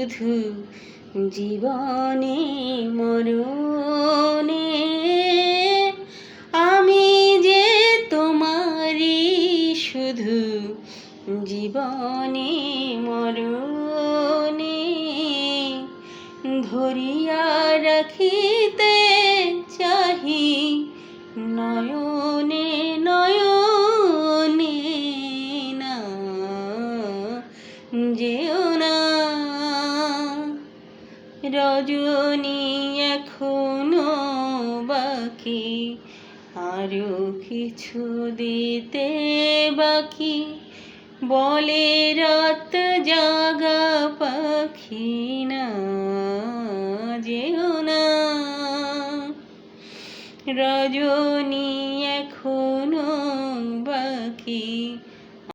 শুধু জীবনে মরণে। আমি যে তোমারই শুধু জীবনে মরণে। ধরিয়া রাখিতে চাহি নয়নে নয়নে, না যেও না। রজনী এখনো বাকি, আরো কিছু দিতে বাকি। বলে রাত জাগা পাখি, না যেও না। রজনী এখনো বাকি।